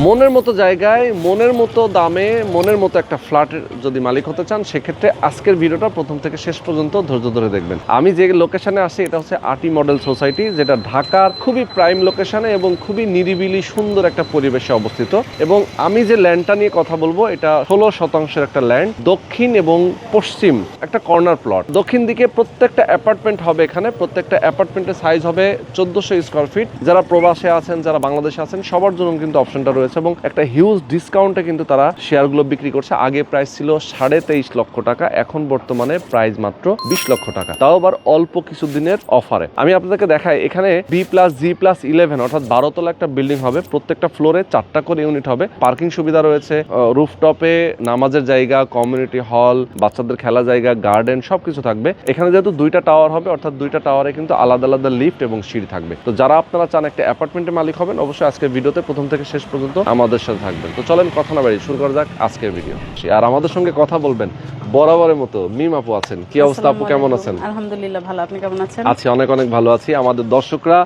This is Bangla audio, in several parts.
মনের মতো জায়গায় মনের মতো দামে মনের মতো একটা ফ্ল্যাটের যদি মালিক হতে চান সেক্ষেত্রে আজকের ভিডিওটা প্রথম থেকে শেষ পর্যন্ত ধৈর্য ধরে দেখবেন। আমি যে লোকেশনে আসি এটা হচ্ছে আটি মডেল সোসাইটি, যেটা ঢাকার খুবই প্রাইম লোকেশনে এবং খুবই নিরিবিলি সুন্দর একটা পরিবেশে অবস্থিত। এবং আমি যে ল্যান্ডটা নিয়ে কথা বলবো এটা 16% একটা ল্যান্ড, দক্ষিণ এবং পশ্চিম একটা কর্নার প্লট। দক্ষিণ দিকে প্রত্যেকটা অ্যাপার্টমেন্ট হবে, এখানে প্রত্যেকটা অ্যাপার্টমেন্টের সাইজ হবে 1400 স্কোয়ার ফিট। যারা প্রবাসে আছেন, যারা বাংলাদেশে আছেন, সবার জন্য কিন্তু অপশনটা রয়েছে এবং একটা হিউজ ডিসকাউন্টে কিন্তু তারা শেয়ারগুলো বিক্রি করছে। আগে প্রাইস ছিল 23.5 লক্ষ টাকা, এখন বর্তমানে প্রাইস মাত্র 20 লক্ষ টাকা, তাও আবার অল্প কিছুদিনের অফারে। আমি আপনাদেরকে দেখাই, এখানে B+G+11 অর্থাৎ 12 তলা একটা বিল্ডিং হবে। প্রত্যেকটা ফ্লোরে 4টা করে ইউনিট হবে, পার্কিং সুবিধা রয়েছে, রুফটপে নামাজের জায়গা, কমিউনিটি হল, বাচ্চাদের খেলা জায়গা, গার্ডেন সবকিছু থাকবে। এখানে যেহেতু 2টা টাওয়ার হবে অর্থাৎ 2টা টাওয়ারে কিন্তু আলাদা আলাদা লিফট এবং সিঁড়ি থাকবে। তো যারা আপনারা চান একটা অ্যাপার্টমেন্টের মালিক হবেন, অবশ্যই আজকের ভিডিওতে প্রথম থেকে শেষ পর্যন্ত আমাদের সাথে থাকবেন। তো চলেন কথা না বাড়িয়ে শুরু করা যাক আজকের ভিডিও। আর আমাদের সঙ্গে কথা বলবেন বরাবরের মতো মিম আপু আছেন। কি অবস্থা আপু, কেমন আছেন? আলহামদুলিল্লাহ ভালো, আপনি কেমন আছেন? আছি, অনেক অনেক ভালো আছি। আমাদের দর্শকরা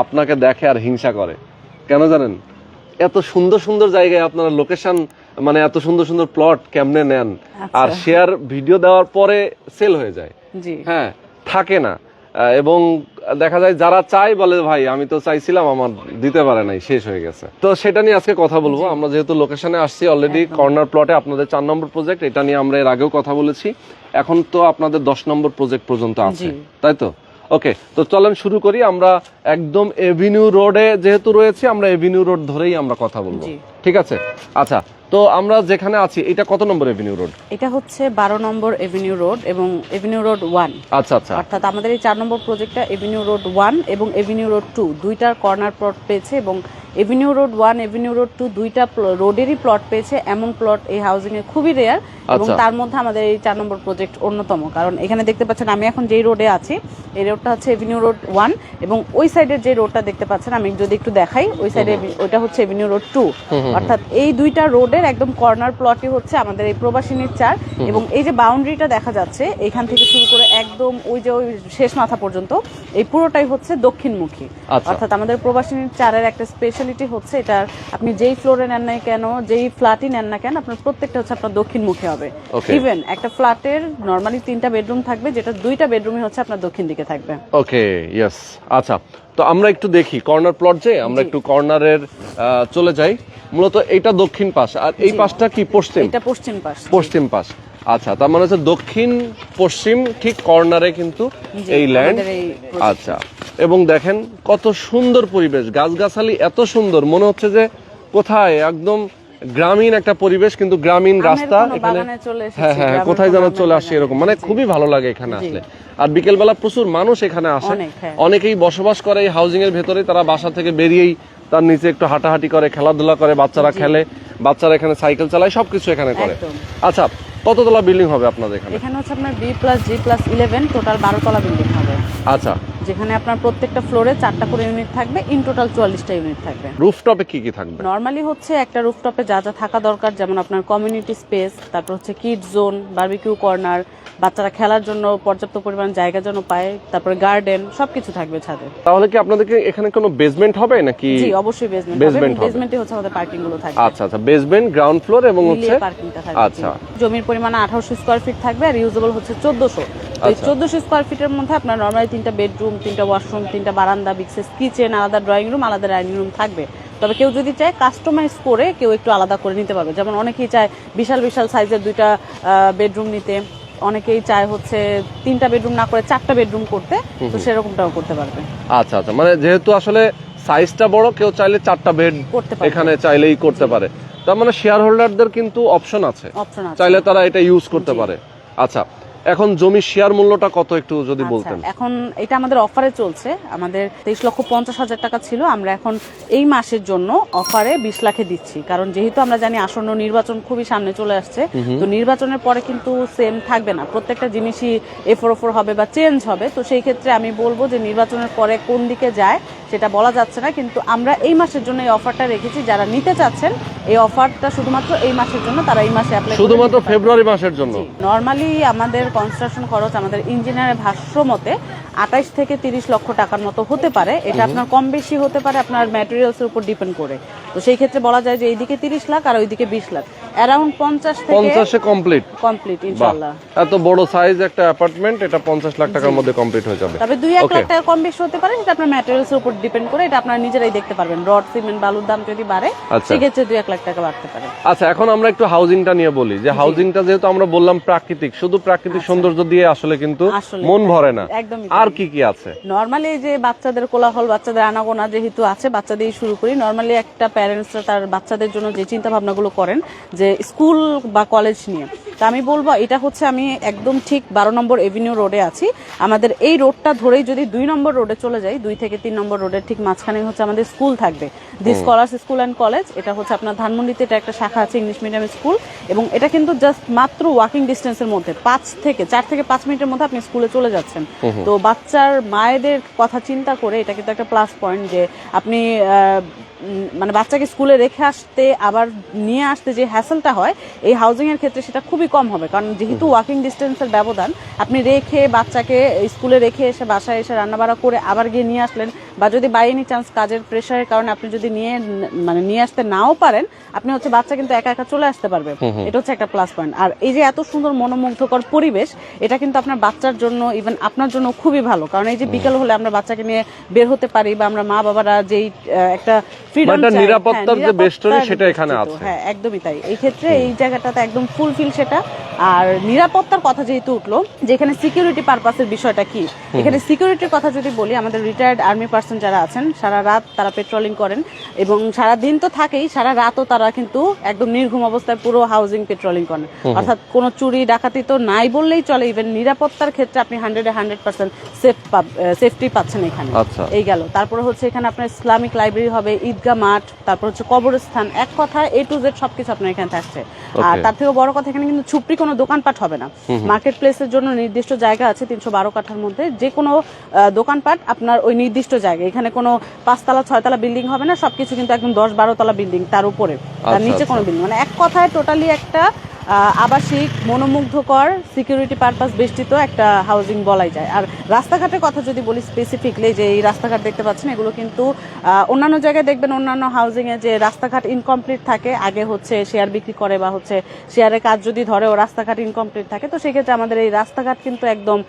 আপনাকে দেখে আর হিংসা করে, কেন জানেন? এত সুন্দর সুন্দর জায়গায় আপনারা লোকেশন, মানে এত সুন্দর সুন্দর প্লট কেমনে নেন, আর শেয়ার ভিডিও দেওয়ার পরে সেল হয়ে যায়। জি হ্যাঁ, থাকে না। এবং দেখা যায় যারা চাই বলে ভাই আমি তো চাইছিলাম, আমার দিতে পারে নাই, শেষ হয়ে গেছে। তো সেটা নিয়ে আজকে কথা বলবো। আমরা যেহেতু লোকেশনে আসছি অলরেডি, কর্নার প্লটে আপনাদের 4 নম্বর প্রজেক্ট, এটা নিয়ে আমরা এর আগেও কথা বলেছি। এখন তো আপনাদের 10 নম্বর প্রজেক্ট পর্যন্ত আছে, তাই তো? ওকে, তো চলেন শুরু করি। আমরা একদম এভিনিউ রোডে যেহেতু রয়েছে, আমরা এভিনিউ রোড ধরেই আমরা কথা বলবো, ঠিক আছে? আচ্ছা, তো আমরা যেখানে আছি এটা কত নম্বর এভিনিউ রোড? এটা হচ্ছে 12 নম্বর এভিনিউ রোড এবং এভিনিউ রোড 1। আচ্ছা আচ্ছা, অর্থাৎ আমাদের এই 4 নম্বর প্রজেক্টটা এভিনিউ রোড 1 এবং এভিনিউ রোড 2 দুইটার কর্নার প্লট পেয়েছে। এবং এভিনিউ রোড 1 এভিনিউ রোড 2 দুইটা রোডেরই প্লট পেয়েছে। এমন প্লট এই হাউজিং এ খুবই রেয়ার এবং তার মধ্যে আমাদের এই 4 নম্বর প্রজেক্ট অন্যতম। কারণ এখানে দেখতে পাচ্ছেন আমি এখন যেই রোডে আছি, এই রোডটা হচ্ছে এভিনিউ রোড 1 এবং ওই সাইডের যে রোডটা দেখতে পাচ্ছেন, আমি যদি একটু দেখাই, ওই সাইডে ওইটা হচ্ছে এভিনিউ রোড 2। অর্থাৎ এই দুইটা রোডের একদম কর্নার প্লটই হচ্ছে আমাদের এই প্রবাসিনীর 4। এবং এই যে বাউন্ডারিটা দেখা যাচ্ছে এখান থেকে শুরু করে একদম ওই যে ওই শেষ মাথা পর্যন্ত এই পুরোটাই হচ্ছে দক্ষিণমুখী। অর্থাৎ আমাদের প্রবাসিনীর 4-এর একটা স্পেশালিটি হচ্ছে এটা, আপনি যেই ফ্লোরে নেন না কেন, যেই ফ্ল্যাটই নেন না কেন, আপনার প্রত্যেকটা হচ্ছে আপনার দক্ষিণমুখী হবে। ইভেন একটা ফ্ল্যাটের নরমালি 3টা বেডরুম থাকবে, যেটা 2টা বেডরুমই হচ্ছে আপনার দক্ষিণ দিকে থাকবে। ওকে, ইয়েস। আচ্ছা, তো আমরা একটু দেখি কর্নার প্লট, যে আমরা একটু কর্নারের চলে যাই। মূলত এটা দক্ষিণ পাশ, আর এই পাশটা কি পশ্চিম? এটা পশ্চিম পাশ। পশ্চিম পাশ, আচ্ছা, তার মানে হচ্ছে দক্ষিণ পশ্চিম ঠিক কর্নারে কিন্তু এই ল্যান্ড। আচ্ছা, এবং দেখেন কত সুন্দর পরিবেশ, গাছগাছালি এত সুন্দর, মনে হচ্ছে যে কোথায় একদম গ্রামীণ একটা পরিবেশ, কিন্তু গ্রামীণ রাস্তা এখানে। হ্যাঁ হ্যাঁ, কোথায় যেন চলে আসছে এরকম, মানে খুবই ভালো লাগে এখানে আসলে। আর বিকেলবেলা প্রচুর মানুষ এখানে আসে, অনেকেই বসবাস করে এই হাউজিং এর ভেতরে। তারা বাসা থেকে বেরিয়েই তার নিচে একটু হাঁটাহাঁটি করে, খেলাধুলা করে, বাচ্চারা খেলে, বাচ্চারা এখানে সাইকেল চালায়, সবকিছু এখানে করে। আচ্ছা, কততলা বিল্ডিং হবে আপনাদের এখানে? এখানে হচ্ছে আপনার B+G+11 টোটাল 12 তলা বিল্ডিং হবে। আচ্ছা, যেখানে আপনার প্রত্যেকটা ফ্লোরে 4টা করে ইউনিট থাকবে, ইন টোটাল 44টা ইউনিট থাকবে। রুফটপে কি কি থাকবে? নরমালি হচ্ছে একটা রুফটপে যা যা থাকা দরকার, যেমন আপনার কমিউনিটি স্পেস, তারপর হচ্ছে কিড জোন, বারবিকিউ কর্নার, বাচ্চারা খেলার জন্য পর্যাপ্ত পরিমাণ জায়গা যেন পায়, তারপরে গার্ডেন, সবকিছু থাকবে ছাদে। তাহলে কি আপনাদেরকে এখানে কোনো বেসমেন্ট হবে নাকি? জি, অবশ্যই বেসমেন্ট হবে। বেসমেন্টে হচ্ছে আমাদের পার্কিং গুলো থাকবে। আচ্ছা আচ্ছা, বেসমেন্ট, গ্রাউন্ড ফ্লোর এবং হচ্ছে পার্কিংটা থাকবে। আচ্ছা, জমির পরিমাণ 1800 স্কয়ার ফিট থাকবে আর ইউজেবল হচ্ছে 1400। এই 1400 স্কয়ার ফিটের মধ্যে আপনার নরমালি 3টা বেডরুম, 3টা ওয়াশরুম, 3টা বারান্দা, বিগ সাইজ কিচেন, আলাদা ড্রয়িং রুম, আলাদা ডাইনিং রুম থাকবে। তবে কেউ যদি চায় কাস্টমাইজ করে কেউ একটু আলাদা করে নিতে পারবে। যেমন অনেকেই চায় বিশাল বিশাল সাইজের 2টা বেডরুম নিতে, অনেকেই চায় হচ্ছে 3টা বেডরুম না করে 4টা বেডরুম করতে, তো সেরকমটাও করতে পারবে। আচ্ছা আচ্ছা, মানে যেহেতু আসলে সাইজটা বড়, কেউ চাইলে 4টা বেড এখানে চাইলেই করতে পারে। তার মানে শেয়ার হোল্ডারদের কিন্তু অপশন আছে, চাইলে তারা এটা ইউজ করতে পারে। আচ্ছা, এখন জমির শেয়ার মূল্যটা কত একটু যদি বলতেন? এখন এটা আমাদের অফারে চলছে, আমাদের 23,50,000 টাকা ছিল, আমরা এখন এই মাসের জন্য অফারে 20 লাখে দিচ্ছি। কারণ যেহেতু আমরা জানি আসন্ন নির্বাচন খুবই সামনে চলে আসছে, তো নির্বাচনের পরে কিন্তু সেম থাকবে না, প্রত্যেকটা জিনিসই A4 হবে বা চেঞ্জ হবে। তো সেই ক্ষেত্রে আমি বলবো যে নির্বাচনের পরে কোন দিকে যায় সেটা বলা যাচ্ছে না, কিন্তু আমরা এই মাসের জন্য এই অফারটা রেখেছি। যারা নিতে চাচ্ছেন এই অফারটা শুধুমাত্র এই মাসের জন্য, তারা এই মাসে অ্যাপ্লাই, শুধুমাত্র ফেব্রুয়ারি মাসের জন্য। নরমালি আমাদের কনস্ট্রাকশন খরচ, আমাদের ইঞ্জিনিয়ারের ভাষ্য মতে 28 থেকে 30 লক্ষ টাকার মতো হতে পারে। এটা আপনার কম বেশি হতে পারে আপনার ম্যাটেরিয়ালস এর উপর ডিপেন্ড করে। তো সেই ক্ষেত্রে বলা যায় যে এইদিকে 30 লাখ আর ওইদিকে 20 লাখ, অ্যারাউন্ড 50 থেকে 50-এ কমপ্লিট ইনশাআল্লাহ। এত বড় সাইজ একটা অ্যাপার্টমেন্ট, এটা 50 লাখ টাকার মধ্যে কমপ্লিট হয়ে যাবে। তবে 2-1 লাখ টাকা কম বেশি হতে পারে, সেটা আপনার ম্যাটেরিয়ালস এর উপর ডিপেন্ড করে। এটা আপনারা নিজেরাই দেখতে পারবেন, রড সিমেন্ট বালুর দাম যদি বাড়ে সেক্ষেত্রে 2-1 লাখ টাকা বাড়তে পারে। আচ্ছা, এখন আমরা একটু হাউজিংটা নিয়ে বলি, যে হাউজিংটা যেহেতু আমরা বললাম প্রাকৃতিক, শুধু প্রাকৃতিক সৌন্দর্য দিয়ে আসলে কিন্তু মন ভরে না, আর কি কি আছে? নরমালি এই যে বাচ্চাদের কোলাহল, বাচ্চাদের আনাগোনা যেহেতু আছে, বাচ্চা দিয়ে শুরু করি। নরমালি একটা প্যারেন্টসরা তার বাচ্চাদের জন্য যে চিন্তা ভাবনাগুলো করেন যে স্কুল বা কলেজ নিয়ে, তা আমি বলবো এটা হচ্ছে, আমি একদম ঠিক 12 নম্বর এভিনিউ রোডে আছি। আমাদের এই রোডটা ধরেই যদি 2 নম্বর রোডে চলে যাই, 2 থেকে 3 নম্বর রোডের ঠিক মাঝখানে হচ্ছে আমাদের স্কুল থাকবে, দি স্কলার্স স্কুল অ্যান্ড কলেজ। এটা হচ্ছে আপনার ধানমন্ডিতে, এটা একটা শাখা আছে ইংলিশ মিডিয়াম স্কুল, এবং এটা কিন্তু জাস্ট মাত্র ওয়াকিং ডিস্টেন্সের মধ্যে 4 থেকে 5 মিনিটের মধ্যে আপনি স্কুলে চলে যাচ্ছেন। তো বাচ্চার মায়েদের কথা চিন্তা করে এটা কিন্তু একটা প্লাস পয়েন্ট, যে আপনি মানে বাচ্চাকে স্কুলে রেখে আসতে আবার নিয়ে আসতে যে হ্যাসেলটা হয়, এই হাউজিং এর ক্ষেত্রে সেটা খুবই কম হবে। কারণ যেহেতু ওয়াকিং ডিস্টেন্সের ব্যবধান, আপনি রেখে বাচ্চাকে স্কুলে রেখে এসে বাসায় এসে রান্নাবাড়া করে আবার গিয়ে নিয়ে আসলেন, বা যদি বাই এনি চান্স কাজের প্রেশারের কারণে আপনি যদি নিয়ে আসতে নাও পারেন, আপনি হচ্ছে বাচ্চা কিন্তু একা একা চলে আসতে পারবে। এটা হচ্ছে একটা প্লাস পয়েন্ট। আর এই যে এত সুন্দর মনোমুগ্ধকর পরিবেশ, এটা কিন্তু আপনার বাচ্চার জন্য, ইভেন আপনার জন্য খুবই ভালো। কারণ এই যে বিকেল হলে আমরা বাচ্চাকে নিয়ে বের হতে পারি, বা আমরা মা বাবারা যেই একটা ফ্রিডম চাই, নিরাপত্তার যে বেষ্টনী সেটা এখানে আছে। হ্যাঁ, একদমই তাই। এই ক্ষেত্রে এই জায়গাটাতে একদম ফুলফিল সেটা। আর নিরাপত্তার কথা যেহেতু উঠলো, যে এখানে সিকিউরিটি পারপাসের বিষয়টা কি, এখানে সিকিউরিটির কথা যদি বলি, আমাদের রিটায়ার্ড আর্মি পার্সন যারা আছেন, সারা রাত তারা পেট্রোলিং করেন, এবং সারা দিন তো থাকেই, সারা রাতও তারা কিন্তু একদম নির্ঘুম অবস্থায় পুরো হাউজিং পেট্রোলিং করেন। অর্থাৎ কোনো চুরি ডাকাতি তো নাই বললেই চলে। ইভেন নিরাপত্তার ক্ষেত্রে আপনি 100% সেফটি পাচ্ছেন এখানে। এই গেল। তারপরে হচ্ছে এখানে আপনার ইসলামিক লাইব্রেরি হবে, ঈদগাহ মাঠ, তারপর হচ্ছে কবরস্থান, এক কথায় A to Z সবকিছু আপনার এখানে থাকছে। আর তার থেকেও বড় কথা, এখানে কিন্তু ছুপড়ি কোনো দোকানপাট হবে না। মার্কেট প্লেসের জন্য নির্দিষ্ট জায়গা আছে 312 কাঠার মধ্যে, যে কোনো দোকানপাট আপনার ওই নির্দিষ্ট জায়গায়। এখানে কোনো 5 তলা 6 তলা বিল্ডিং হবে না, সবকিছু কিন্তু একদম 10-12 তলা বিল্ডিং, তার উপরে, তার নিচে কোনো বিল্ডিং, মানে এক কথায় টোটালি একটা আবাসিক মনোমুগ্ধকর সিকিউরিটি পারপাস বেষ্টিত একটা হাউজিং বলাই যায়। আর রাস্তাঘাটের কথা যদি বলি স্পেসিফিকলি, যে এই রাস্তাঘাট দেখতে পাচ্ছেন, এগুলো কিন্তু অন্যান্য জায়গায় দেখবেন অন্যান্য হাউজিং এ যে রাস্তাঘাট ইনকমপ্লিট থাকে, আগে হচ্ছে শেয়ার বিক্রি করে বা হচ্ছে শেয়ারের কাজ যদি ধরে, ও রাস্তাঘাট ইনকমপ্লিট থাকে। তো সেক্ষেত্রে আমাদের এই রাস্তাঘাট কিন্তু একদম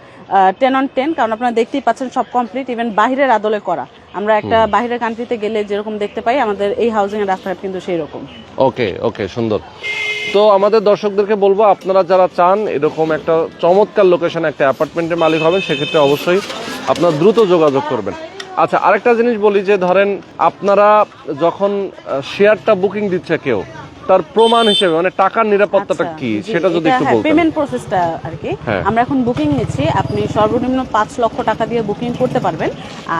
10 on 10, কারণ আপনারা দেখতেই পাচ্ছেন সব কমপ্লিট, ইভেন বাহিরের আদলে করা। আমরা একটা বাহিরের কান্ট্রিতে গেলে যেরকম দেখতে পাই, আমাদের এই হাউজিং এর রাস্তাঘাট কিন্তু সেই রকম। ওকে, সুন্দর। তো আমাদের দর্শকদেরকে বলবো, আপনারা যারা চান এরকম একটা চমৎকার লোকেশনে একটা অ্যাপার্টমেন্টের মালিক হবেন, সেক্ষেত্রে অবশ্যই আপনারা দ্রুত যোগাযোগ করবেন। আচ্ছা, আরেকটা জিনিস বলি, যে ধরেন আপনারা যখন শেয়ারটা বুকিং দিচ্ছে কেউ, তার প্রমাণ হিসেবে মানে টাকার নিরাপত্তাটা কি, সেটা যদি একটু বলতেন। পেমেন্ট প্রসেসটা আর কি, আমরা এখন বুকিং নিচ্ছি। আপনি সর্বনিম্ন 5 লক্ষ টাকা দিয়ে বুকিং করতে পারবেন।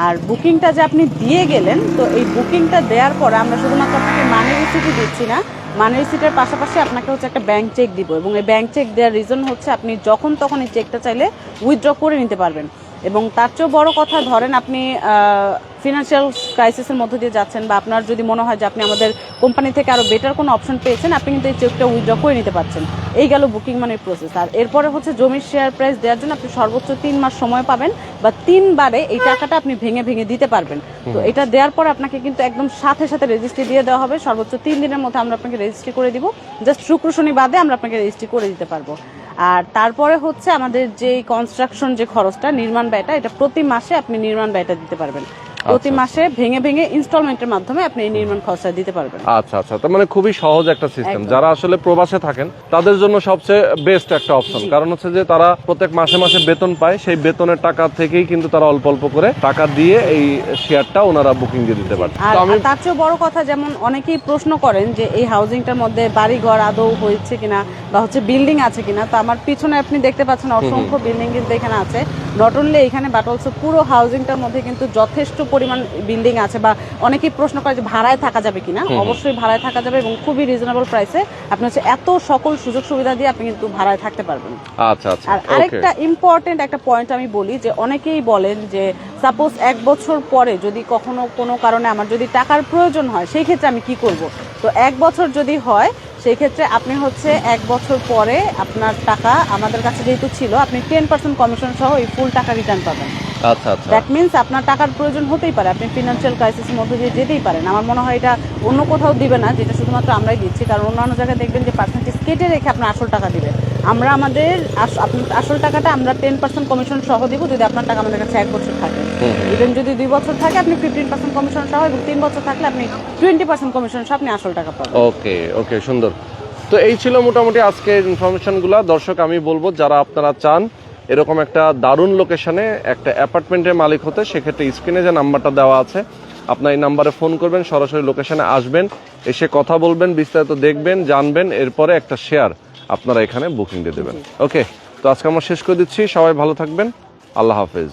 আর বুকিংটা যে আপনি দিয়ে গেলেন, তো এই বুকিংটা দেওয়ার পরে আমরা শুধুমাত্র আপনাকে মানি রিসিটই দিচ্ছি না, মানি রিসিটের পাশাপাশি আপনাকে হচ্ছে একটা ব্যাংক চেক দিব, এবং এই ব্যাংক চেক দেওয়ার রিজন হচ্ছে আপনি যখন তখন এই চেকটা চাইলে উইথড্র করে নিতে পারবেন। এবং তার চেয়েও বড় কথা, ধরেন আপনি ফিনান্সিয়াল ক্রাইসিসের মধ্যে দিয়ে যাচ্ছেন, বা আপনার যদি মনে হয় যে আপনি আমাদের কোম্পানি থেকে আরো বেটার কোনো অপশন পেয়েছেন, আপনি কিন্তু এই চেকটা উইথড্র করে নিতে পারছেন। এই গেল বুকিং মানির প্রসেস। আর এরপরে হচ্ছে জমির শেয়ার প্রাইস দেওয়ার জন্য আপনি সর্বোচ্চ 3 মাস সময় পাবেন, বা 3 বারে এই টাকাটা আপনি ভেঙে ভেঙে দিতে পারবেন। তো এটা দেওয়ার পর আপনাকে কিন্তু একদম সাথে সাথে রেজিস্ট্রি দিয়ে দেওয়া হবে। সর্বোচ্চ 3 দিনের মধ্যে আমরা আপনাকে রেজিস্ট্রি করে দিব। জাস্ট শুক্র শনি বাদে আমরা আপনাকে রেজিস্ট্রি করে দিতে পারবো। আর তারপরে হচ্ছে আমাদের যে কনস্ট্রাকশন যে খরচটা, নির্মাণ ব্যয়টা, এটা প্রতি মাসে আপনি নির্মাণ ব্যয়টা দিতে পারবেন। প্রতি মাসে ভেঙে ভেঙে ইনস্টলমেন্টের মাধ্যমে আপনি এই নির্মাণ খরচা দিতে পারবেন। আচ্ছা, তার মানে খুবই সহজ একটা সিস্টেম। যারা আসলে প্রবাসে থাকেন তাদের জন্য সবচেয়ে বেস্ট একটা অপশন, কারণ হচ্ছে যে তারা প্রত্যেক মাসে মাসে বেতন পায়, সেই বেতনের টাকা থেকেই কিন্তু তারা অল্প অল্প করে টাকা দিয়ে এই শেয়ারটা ওনারা বুকিং দিয়ে দিতে পারে। আর তার চেয়ে বড় কথা, যেমন অনেকেই প্রশ্ন করেন যে এই হাউজিংটার মধ্যে বাড়ি ঘর আদৌ হয়েছে কিনা, বা হচ্ছে বিল্ডিং আছে কিনা। তো আমার পিছনে আপনি দেখতে পাচ্ছেন অসংখ্য বিল্ডিং কিন্তু এখানে আছে, নট অনলি এখানে বাট অলসো পুরো হাউজিংটার মধ্যে কিন্তু যথেষ্ট পরিমাণ বিল্ডিং আছে। বা অনেকেই প্রশ্ন করে যে ভাড়ায় থাকা যাবে কিনা, অবশ্যই ভাড়ায় থাকা যাবে, এবং খুবই রিজনেবল প্রাইসে আপনি হচ্ছে এত সকল সুযোগ সুবিধা দিয়ে আপনি কিন্তু ভাড়ায় থাকতে পারবেন। আচ্ছা, আর আরেকটা ইম্পর্টেন্ট একটা পয়েন্ট আমি বলি, যে অনেকেই বলেন যে সাপোজ 1 বছর পরে যদি কখনো কোনো কারণে আমার যদি টাকার প্রয়োজন হয়, সেই ক্ষেত্রে আমি কি করব। তো 1 বছর যদি হয়, সেই ক্ষেত্রে আপনি হচ্ছে 1 বছর পরে আপনার টাকা আমাদের কাছে যেহেতু ছিল, আপনি 10% কমিশন সহ এই ফুল টাকা রিটার্ন পাবেন। আচ্ছা আচ্ছা দ্যাট মিন্স আপনার টাকার প্রয়োজন হতেই পারে, আপনি ফিনান্সিয়াল ক্রাইসিসের মধ্যে দিয়ে যেতেই পারেন। আমার মনে হয় এটা অন্য কোথাও দিবে না, যেটা শুধুমাত্র আমরাই দিচ্ছি, কারণ অন্যান্য জায়গায় দেখবেন যে পার্সেন্টেজ কেটে রেখে আপনার আসল টাকা দিবে। আমরা আমাদের আসল টাকাটা আমরা 10% কমিশন সহ দিব যদি আপনার টাকা আমাদের কাছে 1 বছর থাকে। ইভেন যদি 2 বছর থাকে আপনি 15% কমিশন সহ, এবং 3 বছর থাকলে আপনি 20% কমিশন সহ আপনি আসল টাকা পাবেন। ওকে ওকে, সুন্দর। তো এই ছিল মোটামুটি আজকের ইনফরমেশনগুলো। দর্শক, আমি বলবো যারা আপনারা চান এরকম একটা দারুণ লোকেশনে একটা অ্যাপার্টমেন্টের মালিক হতে, সেক্ষেত্রে স্ক্রিনে যে নাম্বারটা দেওয়া আছে আপনার এই নাম্বারে ফোন করবেন, সরাসরি লোকেশনে আসবেন, এসে কথা বলবেন, বিস্তারিত দেখবেন, জানবেন, এরপরে একটা শেয়ার আপনারা এখানে বুকিং দিয়ে দেবেন। ওকে, তো আজকে আমরা শেষ করে দিচ্ছি। সবাই ভালো থাকবেন, আল্লাহ হাফেজ।